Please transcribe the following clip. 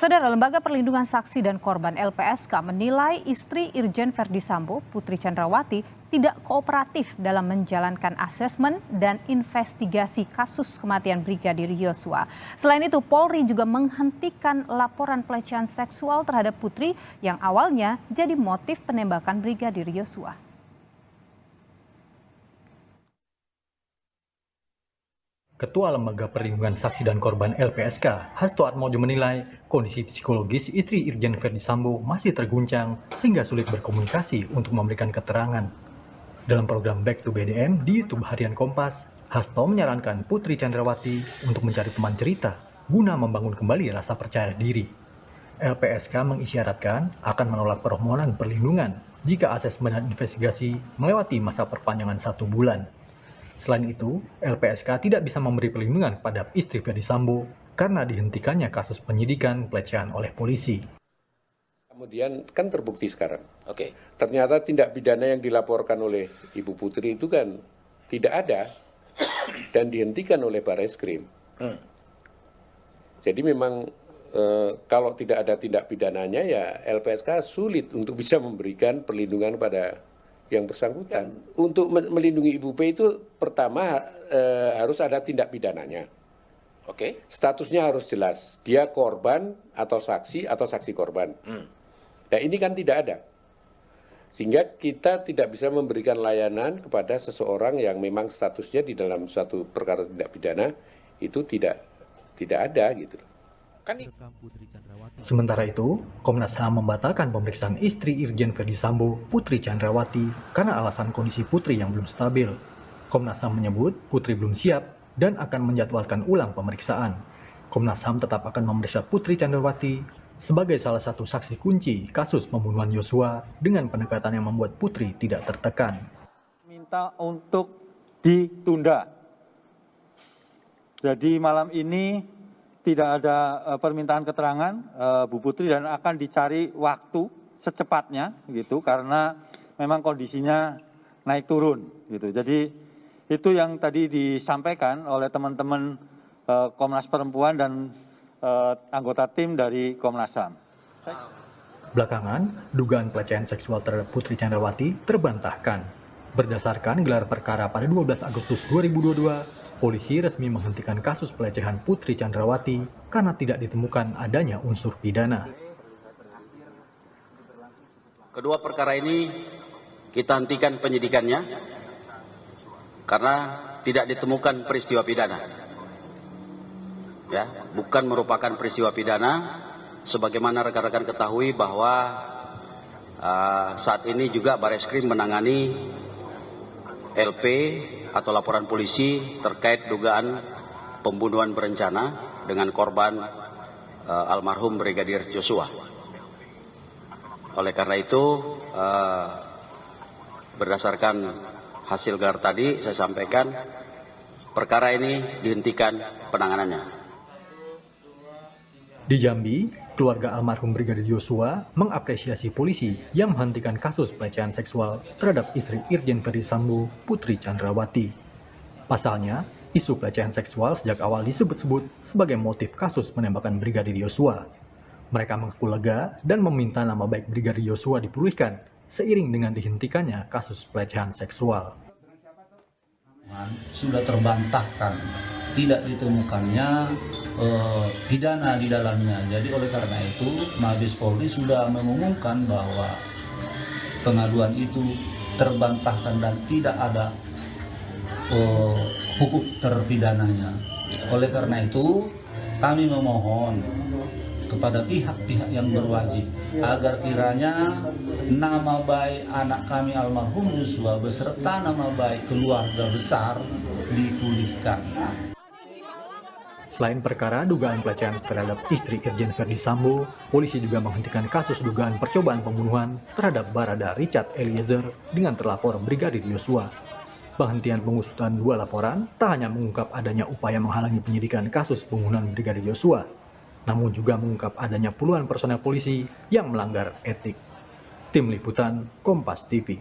Saudara, Lembaga Perlindungan Saksi dan Korban LPSK menilai istri Irjen Verdi Sambo, Putri Chandrawati, tidak kooperatif dalam menjalankan asesmen dan investigasi kasus kematian Brigadir Yosua. Selain itu, Polri juga menghentikan laporan pelecehan seksual terhadap Putri yang awalnya jadi motif penembakan Brigadir Yosua. Ketua Lembaga Perlindungan Saksi dan Korban LPSK, Hasto Atmojo menilai kondisi psikologis istri Irjen Verdi Sambo masih terguncang sehingga sulit berkomunikasi untuk memberikan keterangan. Dalam program Back to BDM di YouTube Harian Kompas, Hasto menyarankan Putri Chandrawati untuk mencari teman cerita guna membangun kembali rasa percaya diri. LPSK mengisyaratkan akan menolak permohonan perlindungan jika asesmen dan investigasi melewati masa perpanjangan 1 bulan. Selain itu, LPSK tidak bisa memberi perlindungan kepada istri Verdi Sambo karena dihentikannya kasus penyidikan pelecehan oleh polisi. Kemudian kan terbukti sekarang. Ternyata tindak pidana yang dilaporkan oleh Ibu Putri itu kan tidak ada dan dihentikan oleh Barreskrim. Jadi memang kalau tidak ada tindak pidananya ya LPSK sulit untuk bisa memberikan perlindungan pada yang bersangkutan. Untuk melindungi Ibu P itu pertama harus ada tindak pidananya. Statusnya harus jelas. Dia korban atau saksi korban. Nah ini kan tidak ada. Sehingga kita tidak bisa memberikan layanan kepada seseorang yang memang statusnya di dalam suatu perkara tindak pidana itu tidak ada gitu. Sementara itu, Komnas HAM membatalkan pemeriksaan istri Irjen Verdi Sambo, Putri Chandrawati, karena alasan kondisi Putri yang belum stabil. Komnas HAM menyebut Putri belum siap dan akan menjadwalkan ulang pemeriksaan. Komnas HAM tetap akan memeriksa Putri Chandrawati sebagai salah satu saksi kunci kasus pembunuhan Yosua dengan pendekatan yang membuat Putri tidak tertekan. Minta untuk ditunda. Jadi malam ini tidak ada permintaan keterangan Bu Putri dan akan dicari waktu secepatnya gitu karena memang kondisinya naik turun gitu. Jadi itu yang tadi disampaikan oleh teman-teman Komnas Perempuan dan anggota tim dari Komnas HAM. Belakangan, dugaan pelecehan seksual terhadap Putri Chandrawati terbantahkan. Berdasarkan gelar perkara pada 12 Agustus 2022, polisi resmi menghentikan kasus pelecehan Putri Chandrawati karena tidak ditemukan adanya unsur pidana. Kedua perkara ini kita hentikan penyidikannya karena tidak ditemukan peristiwa pidana. Ya, bukan merupakan peristiwa pidana, sebagaimana rekan-rekan ketahui bahwa saat ini juga Barreskrim menangani LP atau laporan polisi terkait dugaan pembunuhan berencana dengan korban almarhum Brigadir Yosua. Oleh karena itu, berdasarkan hasil gelar tadi saya sampaikan, perkara ini dihentikan penanganannya. Di Jambi, keluarga almarhum Brigadir Yosua mengapresiasi polisi yang menghentikan kasus pelecehan seksual terhadap istri Irjen Verdi Sambo, Putri Chandrawati. Pasalnya, isu pelecehan seksual sejak awal disebut-sebut sebagai motif kasus penembakan Brigadir Yosua. Mereka mengaku lega dan meminta nama baik Brigadir Yosua dipulihkan seiring dengan dihentikannya kasus pelecehan seksual. Sudah terbantahkan, tidak ditemukannya pidana di dalamnya. Jadi oleh karena itu Mabes Polri sudah mengumumkan bahwa pengaduan itu terbantahkan dan tidak ada hukum terpidananya. Oleh karena itu kami memohon kepada pihak-pihak yang berwajib agar kiranya nama baik anak kami almarhum Yosua beserta nama baik keluarga besar dipulihkan. Selain perkara dugaan pelecehan terhadap istri Irjen Verdi Sambo, polisi juga menghentikan kasus dugaan percobaan pembunuhan terhadap Barada Richard Eliezer dengan terlapor Brigadir Yosua. Penghentian pengusutan 2 laporan tak hanya mengungkap adanya upaya menghalangi penyidikan kasus pembunuhan Brigadir Yosua, namun juga mengungkap adanya puluhan personel polisi yang melanggar etik. Tim Liputan, Kompas TV.